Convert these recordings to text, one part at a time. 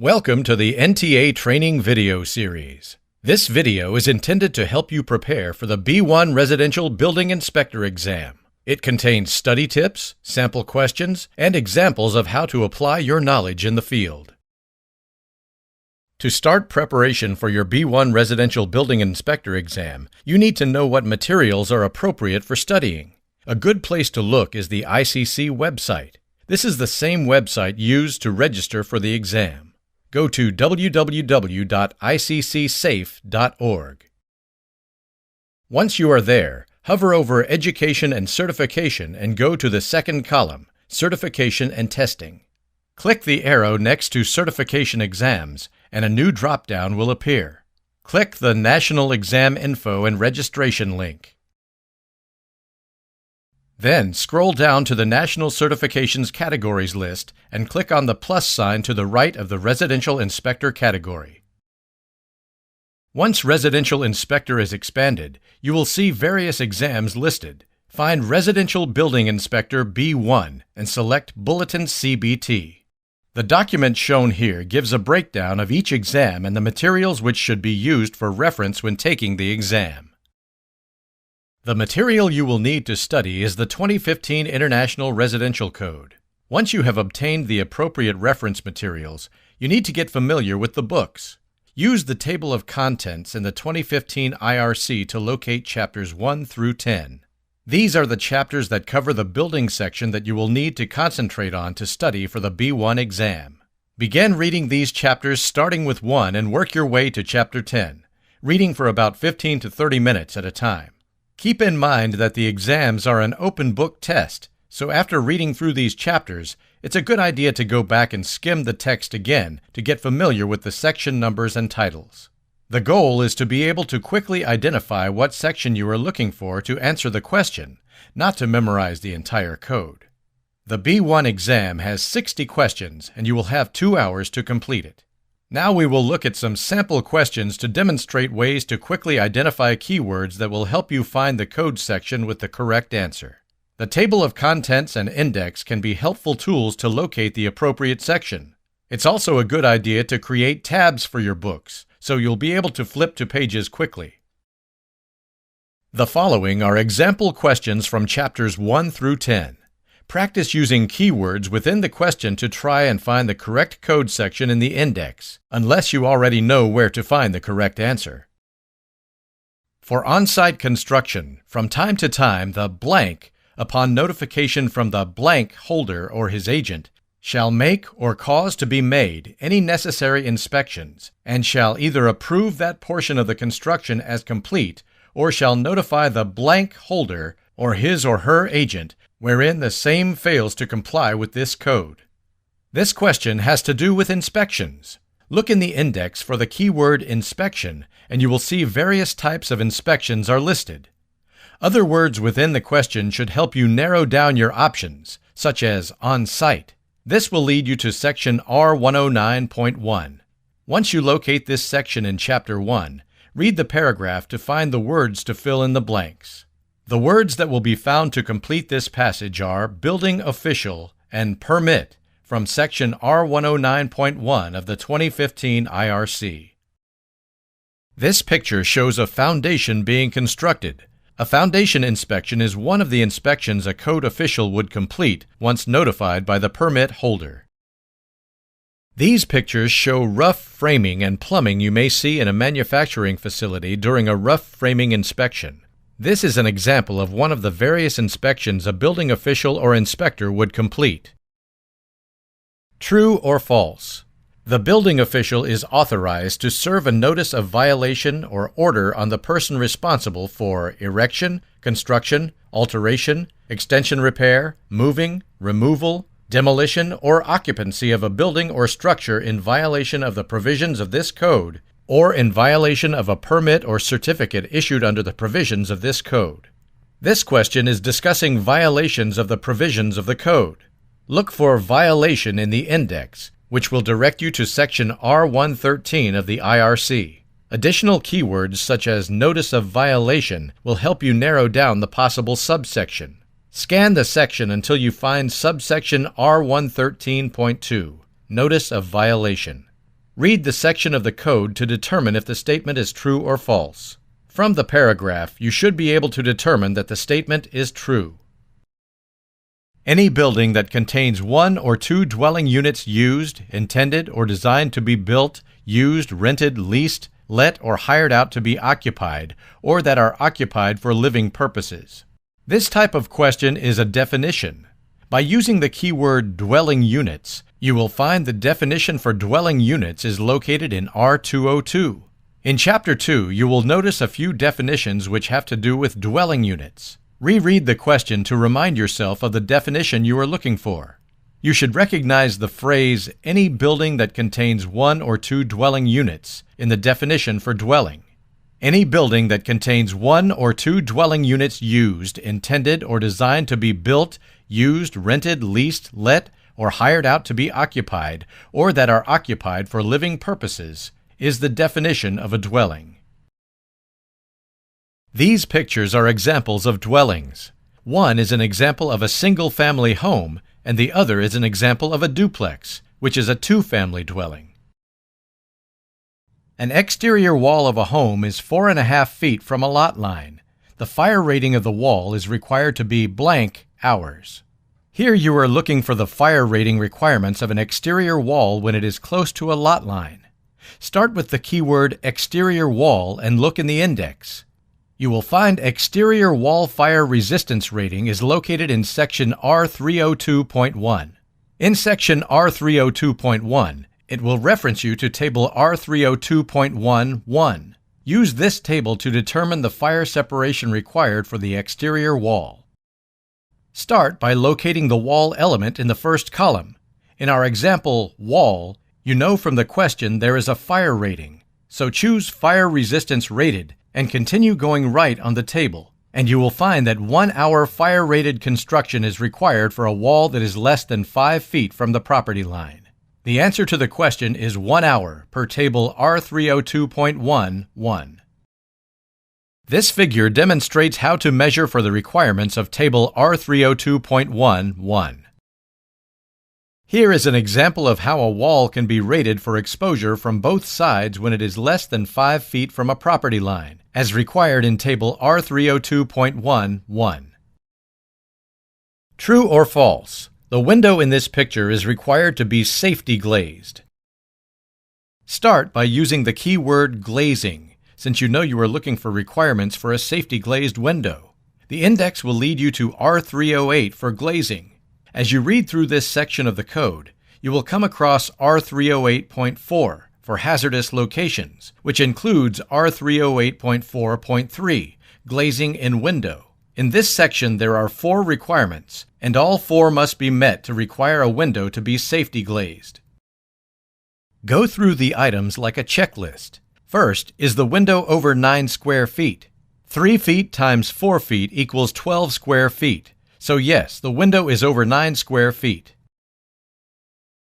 Welcome to the NTA Training Video Series. This video is intended to help you prepare for the B1 Residential Building Inspector exam. It contains study tips, sample questions, and examples of how to apply your knowledge in the field. To start preparation for your B1 Residential Building Inspector exam, you need to know what materials are appropriate for studying. A good place to look is the ICC website. This is the same website used to register for the exam. Go to www.iccsafe.org. Once you are there, hover over Education and Certification and go to the second column, Certification and Testing. Click the arrow next to Certification Exams, and a new drop-down will appear. Click the National Exam Info and Registration link. Then scroll down to the National Certifications Categories list and click on the plus sign to the right of the Residential Inspector category. Once Residential Inspector is expanded, you will see various exams listed. Find Residential Building Inspector B1 and select Bulletin CBT. The document shown here gives a breakdown of each exam and the materials which should be used for reference when taking the exam. The material you will need to study is the 2015 International Residential Code. Once you have obtained the appropriate reference materials, you need to get familiar with the books. Use the table of contents in the 2015 IRC to locate chapters 1 through 10. These are the chapters that cover the building section that you will need to concentrate on to study for the B1 exam. Begin reading these chapters starting with 1 and work your way to chapter 10, reading for about 15 to 30 minutes at a time. Keep in mind that the exams are an open book test, so after reading through these chapters, it's a good idea to go back and skim the text again to get familiar with the section numbers and titles. The goal is to be able to quickly identify what section you are looking for to answer the question, not to memorize the entire code. The B1 exam has 60 questions, and you will have 2 hours to complete it. Now we will look at some sample questions to demonstrate ways to quickly identify keywords that will help you find the code section with the correct answer. The table of contents and index can be helpful tools to locate the appropriate section. It's also a good idea to create tabs for your books, so you'll be able to flip to pages quickly. The following are example questions from chapters 1 through 10. Practice using keywords within the question to try and find the correct code section in the index, unless you already know where to find the correct answer. For on-site construction, from time to time, the blank, upon notification from the blank holder or his agent, shall make or cause to be made any necessary inspections, and shall either approve that portion of the construction as complete, or shall notify the blank holder or his or her agent wherein the same fails to comply with this code. This question has to do with inspections. Look in the index for the keyword inspection, and you will see various types of inspections are listed. Other words within the question should help you narrow down your options, such as on-site. This will lead you to section R109.1. Once you locate this section in Chapter 1, read the paragraph to find the words to fill in the blanks. The words that will be found to complete this passage are building official and permit from section R109.1 of the 2015 IRC. This picture shows a foundation being constructed. A foundation inspection is one of the inspections a code official would complete once notified by the permit holder. These pictures show rough framing and plumbing you may see in a manufacturing facility during a rough framing inspection. This is an example of one of the various inspections a building official or inspector would complete. True or false? The building official is authorized to serve a notice of violation or order on the person responsible for erection, construction, alteration, extension repair, moving, removal, demolition, or occupancy of a building or structure in violation of the provisions of this code, or in violation of a permit or certificate issued under the provisions of this code. This question is discussing violations of the provisions of the code. Look for violation in the index, which will direct you to section R113 of the IRC. Additional keywords such as notice of violation will help you narrow down the possible subsection. Scan the section until you find subsection R113.2, Notice of Violation. Read the section of the code to determine if the statement is true or false. From the paragraph, you should be able to determine that the statement is true. Any building that contains one or two dwelling units used, intended, or designed to be built, used, rented, leased, let, or hired out to be occupied, or that are occupied for living purposes. This type of question is a definition. By using the keyword dwelling units, you will find the definition for dwelling units is located in R202. In Chapter 2, you will notice a few definitions which have to do with dwelling units. Reread the question to remind yourself of the definition you are looking for. You should recognize the phrase, any building that contains one or two dwelling units, in the definition for dwelling. Any building that contains one or two dwelling units used, intended, or designed to be built, used, rented, leased, let, or hired out to be occupied, or that are occupied for living purposes, is the definition of a dwelling. These pictures are examples of dwellings. One is an example of a single-family home, and the other is an example of a duplex, which is a two-family dwelling. An exterior wall of a home is 4.5 feet from a lot line. The fire rating of the wall is required to be blank hours. Here you are looking for the fire rating requirements of an exterior wall when it is close to a lot line. Start with the keyword exterior wall and look in the index. You will find exterior wall fire resistance rating is located in section R302.1. In section R302.1, it will reference you to table R302.1.1. Use this table to determine the fire separation required for the exterior wall. Start by locating the wall element in the first column. In our example, wall, you know from the question there is a fire rating. So choose Fire Resistance Rated and continue going right on the table, and you will find that 1 hour fire-rated construction is required for a wall that is less than 5 feet from the property line. The answer to the question is 1 hour per table R302.1.1. This figure demonstrates how to measure for the requirements of table R302.1.1. Here is an example of how a wall can be rated for exposure from both sides when it is less than 5 feet from a property line, as required in table R302.1.1. True or false? The window in this picture is required to be safety glazed. Start by using the keyword glazing, since you know you are looking for requirements for a safety glazed window. The index will lead you to R308 for glazing. As you read through this section of the code, you will come across R308.4 for hazardous locations, which includes R308.4.3, glazing in window. In this section, there are 4 requirements, and all 4 must be met to require a window to be safety glazed. Go through the items like a checklist. First, is the window over 9 square feet? 3 feet times 4 feet equals 12 square feet. So yes, the window is over 9 square feet.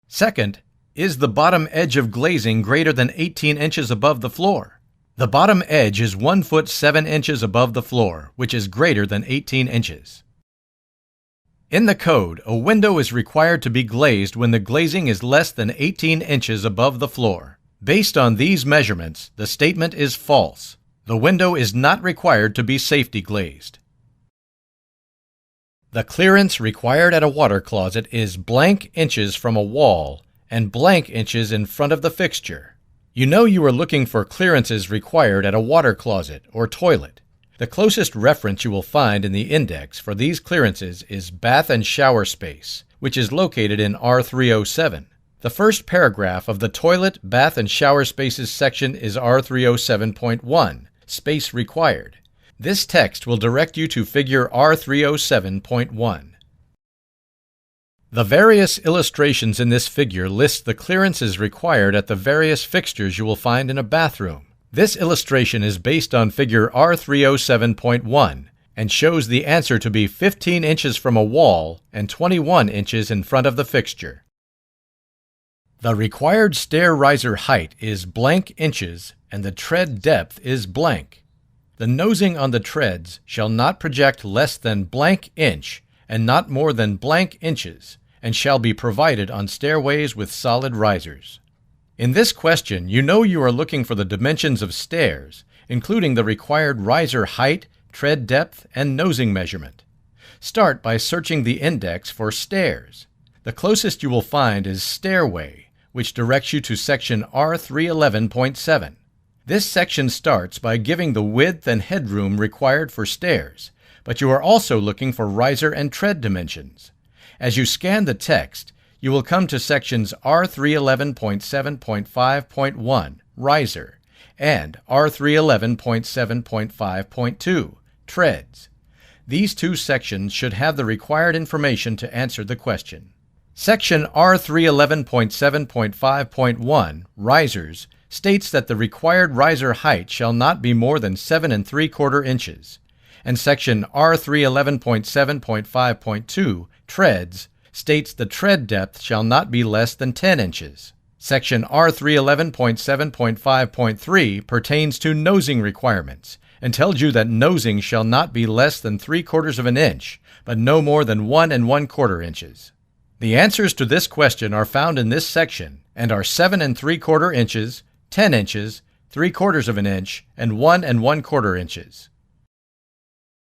Second, is the bottom edge of glazing greater than 18 inches above the floor? The bottom edge is 1 foot 7 inches above the floor, which is greater than 18 inches. In the code, a window is required to be glazed when the glazing is less than 18 inches above the floor. Based on these measurements, the statement is false. The window is not required to be safety glazed. The clearance required at a water closet is blank inches from a wall and blank inches in front of the fixture. You know you are looking for clearances required at a water closet or toilet. The closest reference you will find in the index for these clearances is bath and shower space, which is located in R307. The first paragraph of the toilet, bath, and shower spaces section is R307.1, space required. This text will direct you to figure R307.1. The various illustrations in this figure list the clearances required at the various fixtures you will find in a bathroom. This illustration is based on figure R307.1 and shows the answer to be 15 inches from a wall and 21 inches in front of the fixture. The required stair riser height is blank inches and the tread depth is blank. The nosing on the treads shall not project less than blank inch and not more than blank inches, and shall be provided on stairways with solid risers. In this question, you know you are looking for the dimensions of stairs, including the required riser height, tread depth, and nosing measurement. Start by searching the index for stairs. The closest you will find is stairway, which directs you to section R311.7. This section starts by giving the width and headroom required for stairs, but you are also looking for riser and tread dimensions. As you scan the text, you will come to sections R311.7.5.1, riser, and R311.7.5.2, treads. These two sections should have the required information to answer the question. Section R311.7.5.1, risers, states that the required riser height shall not be more than 7 3/4 inches, and section R311.7.5.2, treads, states the tread depth shall not be less than 10 inches. Section R311.7.5.3 pertains to nosing requirements and tells you that nosing shall not be less than 3/4 of an inch, but no more than 1 1/4 inches. The answers to this question are found in this section and are 7 3/4 inches, 10 inches, 3/4 of an inch, and 1 1/4 inches.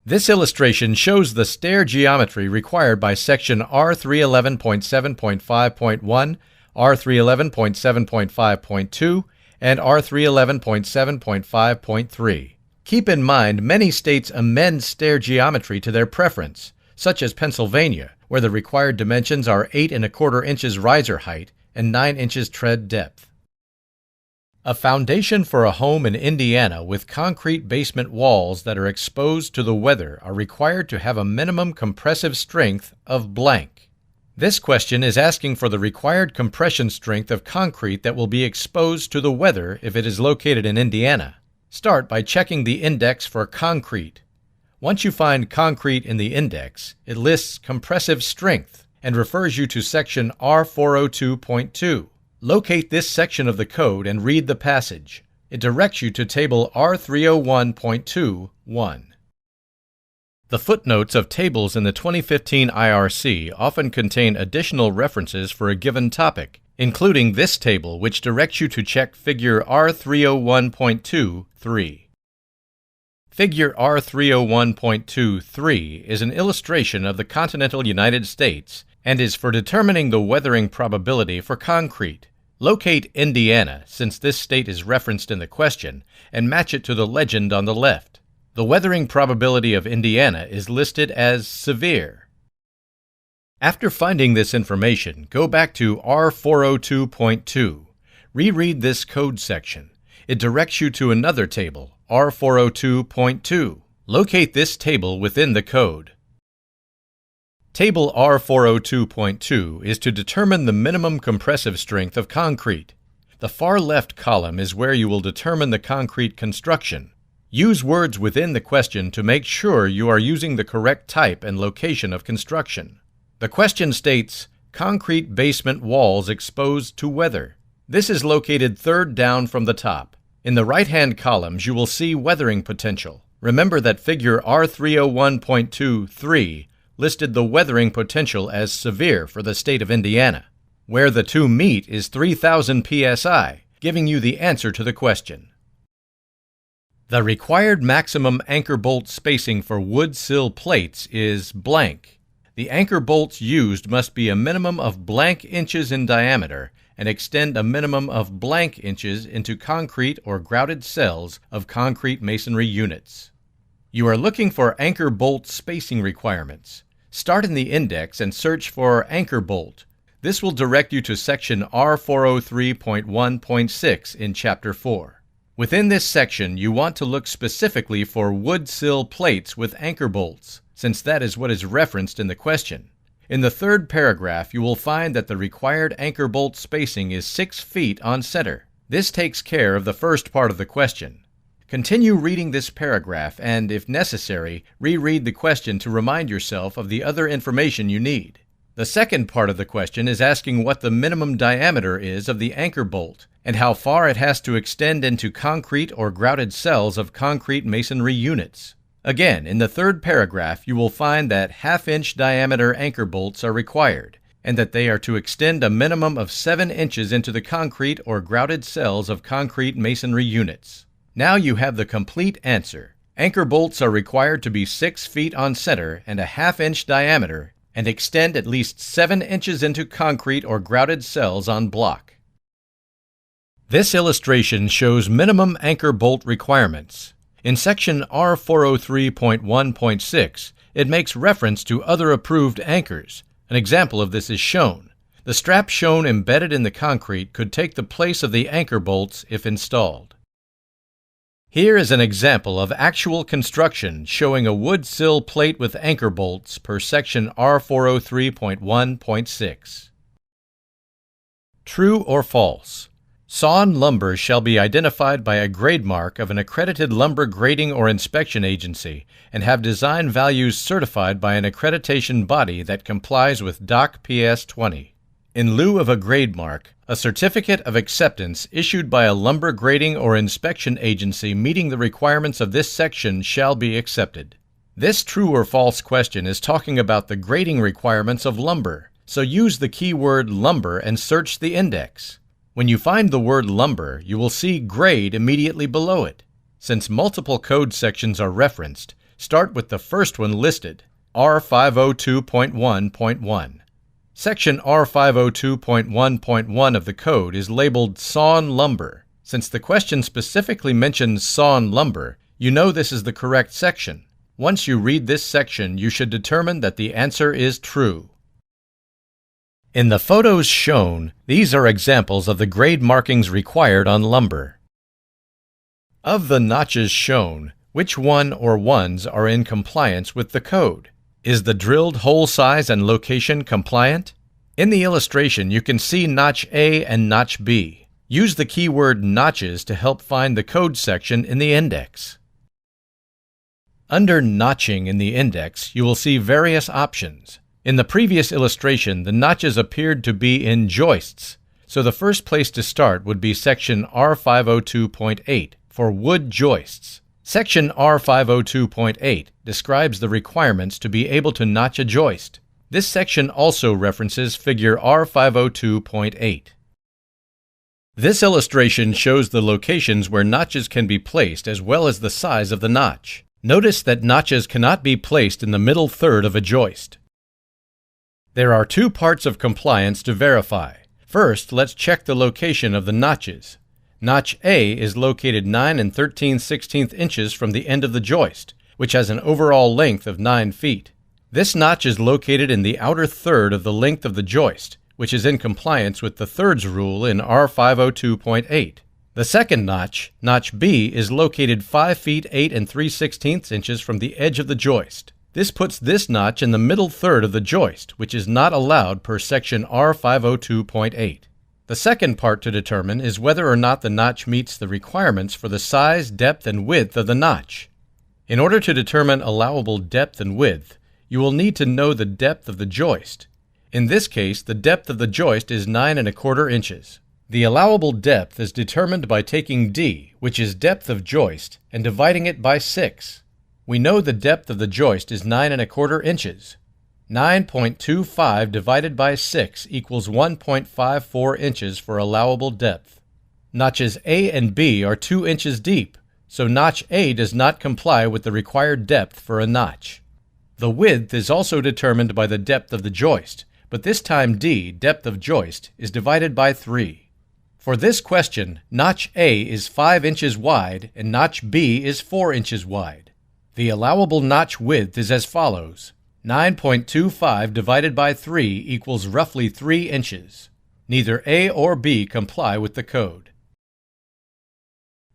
This illustration shows the stair geometry required by section R311.7.5.1, R311.7.5.2, and R311.7.5.3. Keep in mind, many states amend stair geometry to their preference, such as Pennsylvania, where the required dimensions are 8 1/4 inches riser height and 9 inches tread depth. A foundation for a home in Indiana with concrete basement walls that are exposed to the weather are required to have a minimum compressive strength of blank. This question is asking for the required compression strength of concrete that will be exposed to the weather if it is located in Indiana. Start by checking the index for concrete. Once you find concrete in the index, it lists compressive strength and refers you to section R402.2. Locate this section of the code and read the passage. It directs you to table R301.2.1. The footnotes of tables in the 2015 IRC often contain additional references for a given topic, including this table, which directs you to check figure R301.2.3. Figure R301.2.3 is an illustration of the continental United States and is for determining the weathering probability for concrete. Locate Indiana, since this state is referenced in the question, and match it to the legend on the left. The weathering probability of Indiana is listed as severe. After finding this information, go back to R402.2. Reread this code section. It directs you to another table, R402.2. Locate this table within the code. Table R402.2 is to determine the minimum compressive strength of concrete. The far left column is where you will determine the concrete construction. Use words within the question to make sure you are using the correct type and location of construction. The question states, concrete basement walls exposed to weather. This is located third down from the top. In the right-hand columns, you will see weathering potential. Remember that figure R301.2.3 listed the weathering potential as severe for the state of Indiana. Where the two meet is 3,000 psi, giving you the answer to the question. The required maximum anchor bolt spacing for wood sill plates is blank. The anchor bolts used must be a minimum of blank inches in diameter and extend a minimum of blank inches into concrete or grouted cells of concrete masonry units. You are looking for anchor bolt spacing requirements. Start in the index and search for anchor bolt. This will direct you to section R403.1.6 in Chapter 4. Within this section, you want to look specifically for wood sill plates with anchor bolts, since that is what is referenced in the question. In the third paragraph, you will find that the required anchor bolt spacing is 6 feet on center. This takes care of the first part of the question. Continue reading this paragraph and, if necessary, reread the question to remind yourself of the other information you need. The second part of the question is asking what the minimum diameter is of the anchor bolt and how far it has to extend into concrete or grouted cells of concrete masonry units. Again, in the third paragraph, you will find that half-inch diameter anchor bolts are required, and that they are to extend a minimum of 7 inches into the concrete or grouted cells of concrete masonry units. Now you have the complete answer. Anchor bolts are required to be 6 feet on center and a ½ inch diameter and extend at least 7 inches into concrete or grouted cells on block. This illustration shows minimum anchor bolt requirements. In section R403.1.6, it makes reference to other approved anchors. An example of this is shown. The strap shown embedded in the concrete could take the place of the anchor bolts if installed. Here is an example of actual construction showing a wood sill plate with anchor bolts per section R403.1.6. True or false? Sawn lumber shall be identified by a grade mark of an accredited lumber grading or inspection agency and have design values certified by an accreditation body that complies with DOC PS 20. In lieu of a grade mark, a certificate of acceptance issued by a lumber grading or inspection agency meeting the requirements of this section shall be accepted. This true or false question is talking about the grading requirements of lumber, so use the keyword lumber and search the index. When you find the word lumber, you will see grade immediately below it. Since multiple code sections are referenced, start with the first one listed, R502.1.1. Section R502.1.1 of the code is labeled sawn lumber. Since the question specifically mentions sawn lumber, you know this is the correct section. Once you read this section, you should determine that the answer is true. In the photos shown, these are examples of the grade markings required on lumber. Of the notches shown, which one or ones are in compliance with the code? Is the drilled hole size and location compliant? In the illustration, you can see notch A and notch B. Use the keyword notches to help find the code section in the index. Under notching in the index, you will see various options. In the previous illustration, the notches appeared to be in joists, so the first place to start would be section R502.8 for wood joists. Section R502.8 describes the requirements to be able to notch a joist. This section also references figure R502.8. This illustration shows the locations where notches can be placed as well as the size of the notch. Notice that notches cannot be placed in the middle third of a joist. There are 2 parts of compliance to verify. First, let's check the location of the notches. Notch A is located 9 13/16 inches from the end of the joist, which has an overall length of 9 feet. This notch is located in the outer third of the length of the joist, which is in compliance with the thirds rule in R502.8. The second notch, notch B, is located 5 feet 8 3/16 inches from the edge of the joist. This puts this notch in the middle third of the joist, which is not allowed per section R502.8. The second part to determine is whether or not the notch meets the requirements for the size, depth, and width of the notch. In order to determine allowable depth and width, you will need to know the depth of the joist. In this case, the depth of the joist is 9 1/4 inches. The allowable depth is determined by taking D, which is depth of joist, and dividing it by 6. We know the depth of the joist is 9 1/4 inches. 9.25 divided by 6 equals 1.54 inches for allowable depth. Notches A and B are 2 inches deep, so notch A does not comply with the required depth for a notch. The width is also determined by the depth of the joist, but this time D, depth of joist, is divided by 3. For this question, notch A is 5 inches wide and notch B is 4 inches wide. The allowable notch width is as follows. 9.25 divided by 3 equals roughly 3 inches. Neither A or B comply with the code.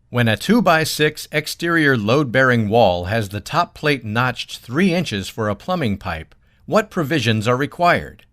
When a 2x6 exterior load-bearing wall has the top plate notched 3 inches for a plumbing pipe, what provisions are required?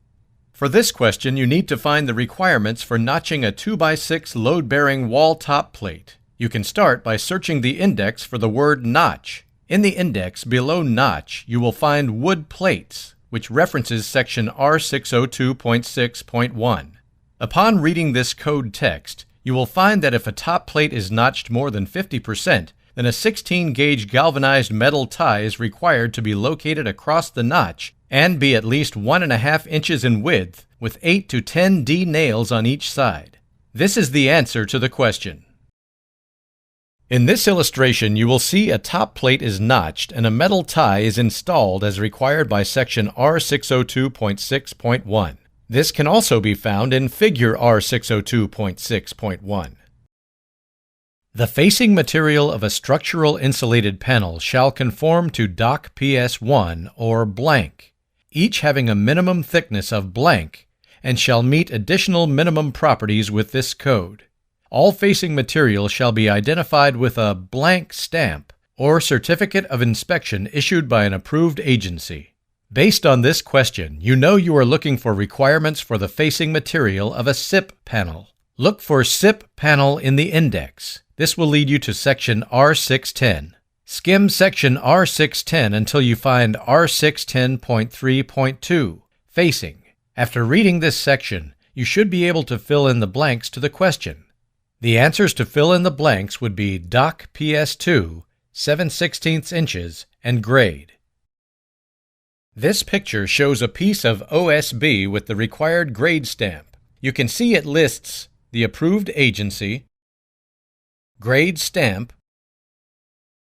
For this question, you need to find the requirements for notching a 2x6 load-bearing wall top plate. You can start by searching the index for the word notch. In the index below notch, you will find wood plates, which references section R602.6.1. Upon reading this code text, you will find that if a top plate is notched more than 50%, then a 16-gauge galvanized metal tie is required to be located across the notch and be at least 1.5 inches in width with 8 to 10 D nails on each side. This is the answer to the question. In this illustration, you will see a top plate is notched and a metal tie is installed as required by Section R602.6.1. This can also be found in Figure R602.6.1. The facing material of a structural insulated panel shall conform to DOC PS1 or blank, each having a minimum thickness of blank, and shall meet additional minimum properties with this code. All facing material shall be identified with a blank stamp or certificate of inspection issued by an approved agency. Based on this question, you know you are looking for requirements for the facing material of a SIP panel. Look for SIP panel in the index. This will lead you to Section R610. Skim Section R610 until you find R610.3.2, Facing. After reading this section, you should be able to fill in the blanks to the question. The answers to fill in the blanks would be DOC PS2, 7/16 inches, and grade. This picture shows a piece of OSB with the required grade stamp. You can see it lists the approved agency, grade stamp,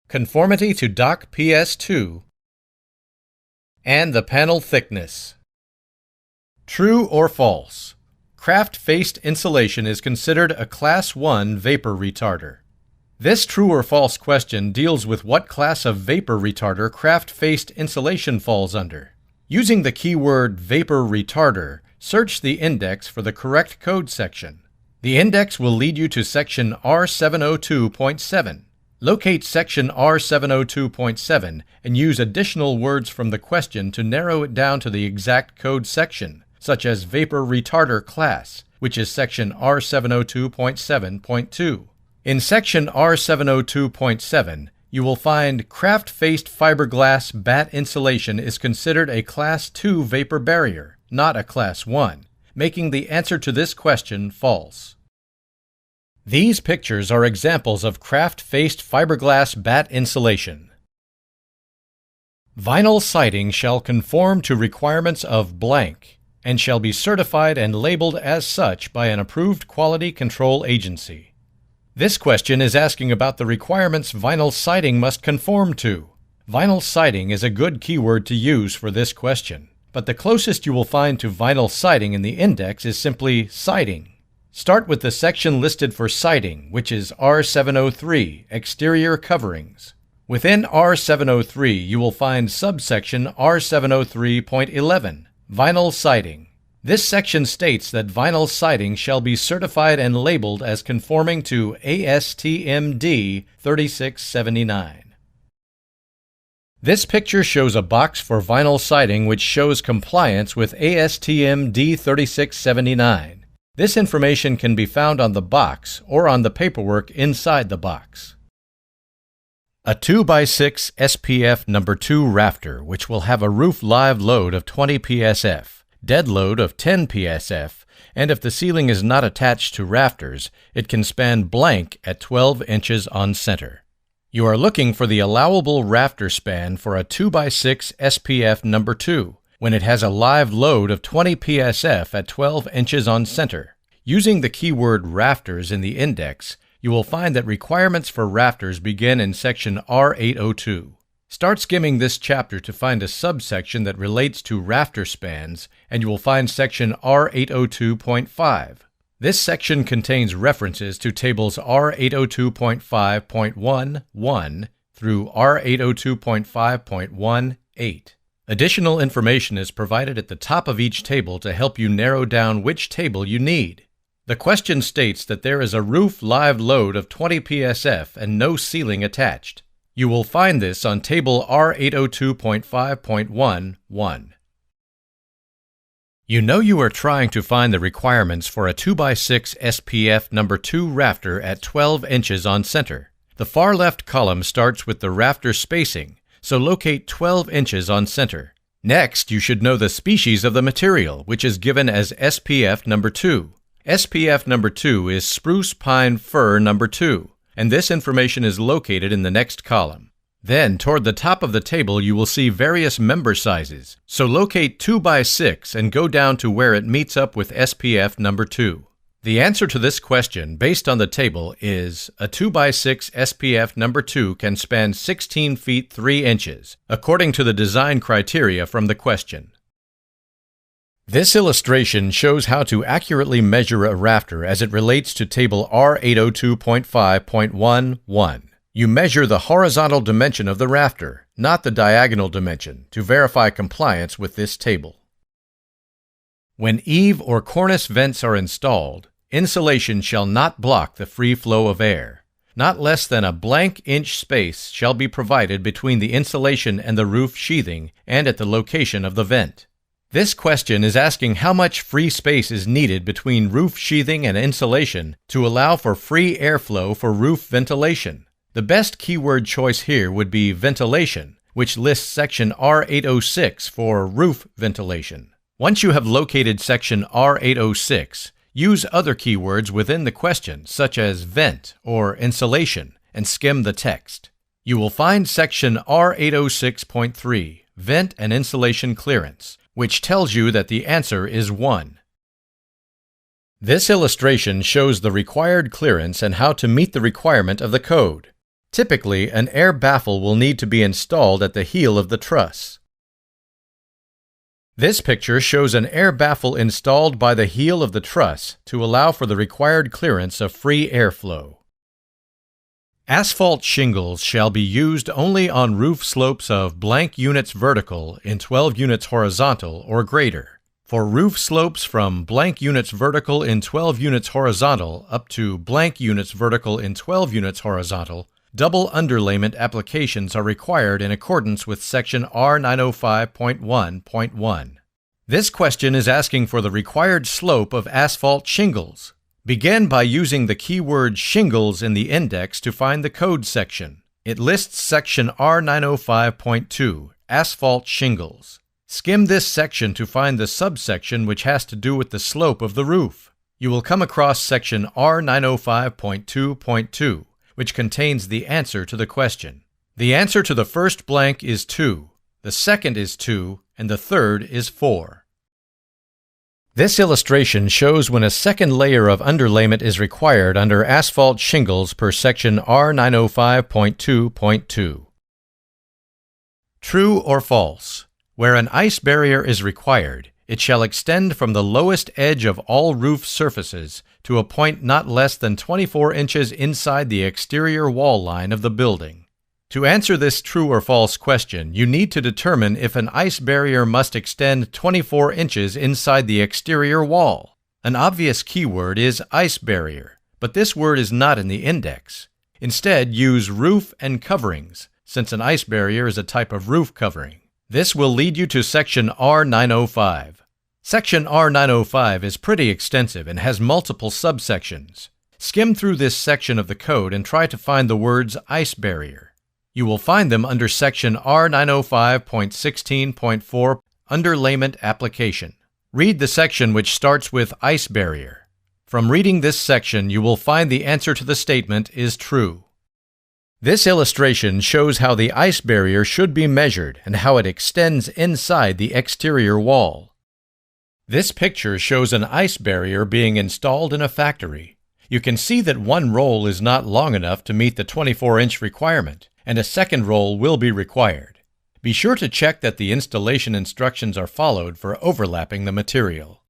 conformity to DOC PS2, and the panel thickness. True or false? Craft-faced insulation is considered a Class 1 vapor retarder. This true or false question deals with what class of vapor retarder craft-faced insulation falls under. Using the keyword vapor retarder, search the index for the correct code section. The index will lead you to Section R702.7. Locate Section R702.7 and use additional words from the question to narrow it down to the exact code section, such as Vapor Retarder Class, which is Section R702.7.2. In Section R702.7, you will find craft-faced fiberglass batt insulation is considered a Class 2 vapor barrier, not a Class 1, making the answer to this question false. These pictures are examples of craft-faced fiberglass batt insulation. Vinyl siding shall conform to requirements of blank and shall be certified and labeled as such by an approved quality control agency. This question is asking about the requirements vinyl siding must conform to. Vinyl siding is a good keyword to use for this question, but the closest you will find to vinyl siding in the index is simply siding. Start with the section listed for siding, which is R703, Exterior Coverings. Within R703, you will find subsection R703.11, Vinyl Siding. This section states that vinyl siding shall be certified and labeled as conforming to ASTM-D 3679. This picture shows a box for vinyl siding which shows compliance with ASTM-D 3679. This information can be found on the box or on the paperwork inside the box. A 2x6 SPF No. 2 rafter, which will have a roof live load of 20 PSF, dead load of 10 PSF, and if the ceiling is not attached to rafters, it can span blank at 12 inches on center. You are looking for the allowable rafter span for a 2x6 SPF No. 2. when it has a live load of 20 PSF at 12 inches on center. Using the keyword rafters in the index, you will find that requirements for rafters begin in Section R802. Start skimming this chapter to find a subsection that relates to rafter spans, and you will find Section R802.5. This section contains references to tables R802.5.1.1 through R802.5.1.8. Additional information is provided at the top of each table to help you narrow down which table you need. The question states that there is a roof live load of 20 PSF and no ceiling attached. You will find this on table R802.5.1.1. You know you are trying to find the requirements for a 2x6 SPF No. 2 rafter at 12 inches on center. The far left column starts with the rafter spacing, so locate 12 inches on center. Next, you should know the species of the material, which is given as SPF No. 2. SPF No. 2 is Spruce Pine Fir No. 2, and this information is located in the next column. Then, toward the top of the table, you will see various member sizes. So locate 2x6 and go down to where it meets up with SPF number 2. The answer to this question, based on the table, is a 2x6 SPF number 2 can span 16 feet 3 inches, according to the design criteria from the question. This illustration shows how to accurately measure a rafter as it relates to Table R802.5.11. You measure the horizontal dimension of the rafter, not the diagonal dimension, to verify compliance with this table. When eave or cornice vents are installed, insulation shall not block the free flow of air. Not less than a blank inch space shall be provided between the insulation and the roof sheathing and at the location of the vent. This question is asking how much free space is needed between roof sheathing and insulation to allow for free airflow for roof ventilation. The best keyword choice here would be ventilation, which lists section R806 for roof ventilation. Once you have located section R806, use other keywords within the question, such as vent or insulation, and skim the text. You will find section R806.3, vent and insulation clearance, which tells you that the answer is 1. This illustration shows the required clearance and how to meet the requirement of the code. Typically, an air baffle will need to be installed at the heel of the truss. This picture shows an air baffle installed by the heel of the truss to allow for the required clearance of free airflow. Asphalt shingles shall be used only on roof slopes of blank units vertical in 12 units horizontal or greater. For roof slopes from blank units vertical in 12 units horizontal up to blank units vertical in 12 units horizontal, double underlayment applications are required in accordance with section R905.1.1. This question is asking for the required slope of asphalt shingles. Begin by using the keyword shingles in the index to find the code section. It lists section R905.2, asphalt shingles. Skim this section to find the subsection which has to do with the slope of the roof. You will come across section R905.2.2, which contains the answer to the question. The answer to the first blank is 2, the second is 2, and the third is 4. This illustration shows when a second layer of underlayment is required under asphalt shingles per section R905.2.2. True or false? Where an ice barrier is required, it shall extend from the lowest edge of all roof surfaces to a point not less than 24 inches inside the exterior wall line of the building. To answer this true or false question, you need to determine if an ice barrier must extend 24 inches inside the exterior wall. An obvious keyword is ice barrier, but this word is not in the index. Instead, use roof and coverings, since an ice barrier is a type of roof covering. This will lead you to section R905. Section R905 is pretty extensive and has multiple subsections. Skim through this section of the code and try to find the words ice barrier. You will find them under section R905.16.4, Underlayment Application. Read the section which starts with ice barrier. From reading this section, you will find the answer to the statement is true. This illustration shows how the ice barrier should be measured and how it extends inside the exterior wall. This picture shows an ice barrier being installed in a factory. You can see that one roll is not long enough to meet the 24-inch requirement, and a second roll will be required. Be sure to check that the installation instructions are followed for overlapping the material.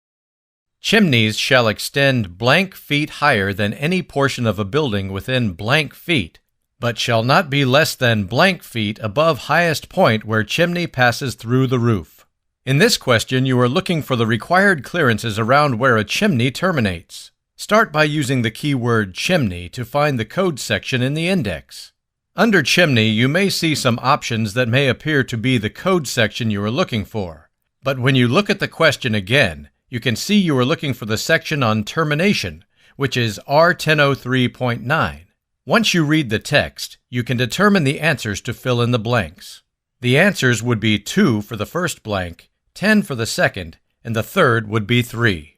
Chimneys shall extend blank feet higher than any portion of a building within blank feet, but shall not be less than blank feet above highest point where chimney passes through the roof. In this question, you are looking for the required clearances around where a chimney terminates. Start by using the keyword chimney to find the code section in the index. Under chimney, you may see some options that may appear to be the code section you are looking for. But when you look at the question again, you can see you are looking for the section on termination, which is R1003.9. Once you read the text, you can determine the answers to fill in the blanks. The answers would be 2 for the first blank, 10 for the second, and the third would be 3.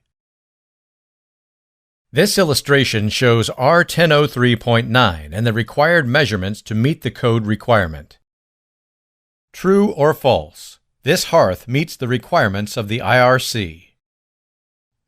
This illustration shows R1003.9 and the required measurements to meet the code requirement. True or false? This hearth meets the requirements of the IRC.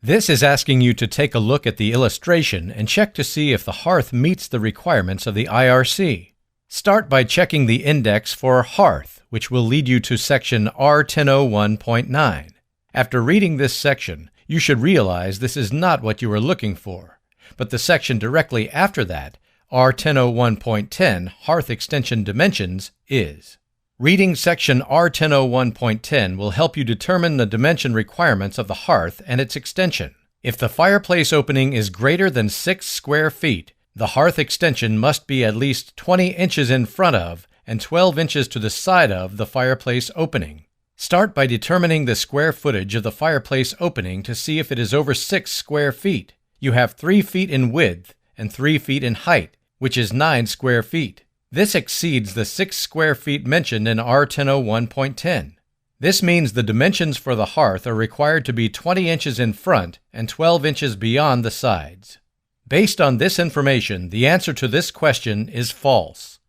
This is asking you to take a look at the illustration and check to see if the hearth meets the requirements of the IRC. Start by checking the index for hearth, which will lead you to section R1001.9. After reading this section, you should realize this is not what you are looking for, but the section directly after that, R1001.10, Hearth Extension Dimensions, is. Reading section R1001.10 will help you determine the dimension requirements of the hearth and its extension. If the fireplace opening is greater than 6 square feet, the hearth extension must be at least 20 inches in front of and 12 inches to the side of the fireplace opening. Start by determining the square footage of the fireplace opening to see if it is over 6 square feet. You have 3 feet in width and 3 feet in height, which is 9 square feet. This exceeds the 6 square feet mentioned in R1001.10. This means the dimensions for the hearth are required to be 20 inches in front and 12 inches beyond the sides. Based on this information, the answer to this question is false.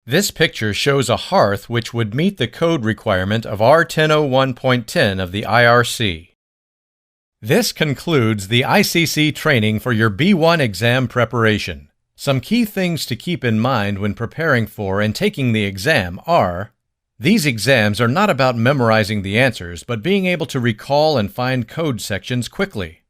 This picture shows a hearth which would meet the code requirement of R1001.10 of the IRC. This concludes the ICC training for your B1 exam preparation. Some key things to keep in mind when preparing for and taking the exam are: these exams are not about memorizing the answers, but being able to recall and find code sections quickly.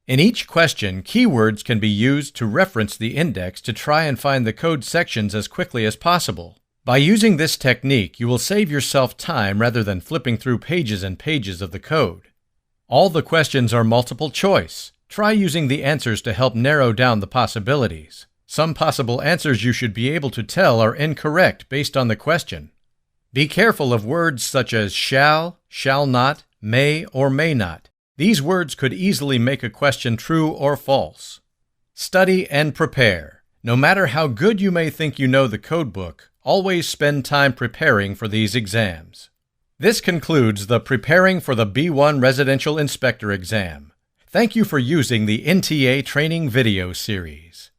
In each question, keywords can be used to reference the index to try and find the code sections as quickly as possible. By using this technique, you will save yourself time rather than flipping through pages and pages of the code. All the questions are multiple choice. Try using the answers to help narrow down the possibilities. Some possible answers you should be able to tell are incorrect based on the question. Be careful of words such as shall not, may, or may not. These words could easily make a question true or false. Study and prepare. No matter how good you may think you know the codebook, always spend time preparing for these exams. This concludes the Preparing for the B1 Residential Inspector exam. Thank you for using the NTA Training video series.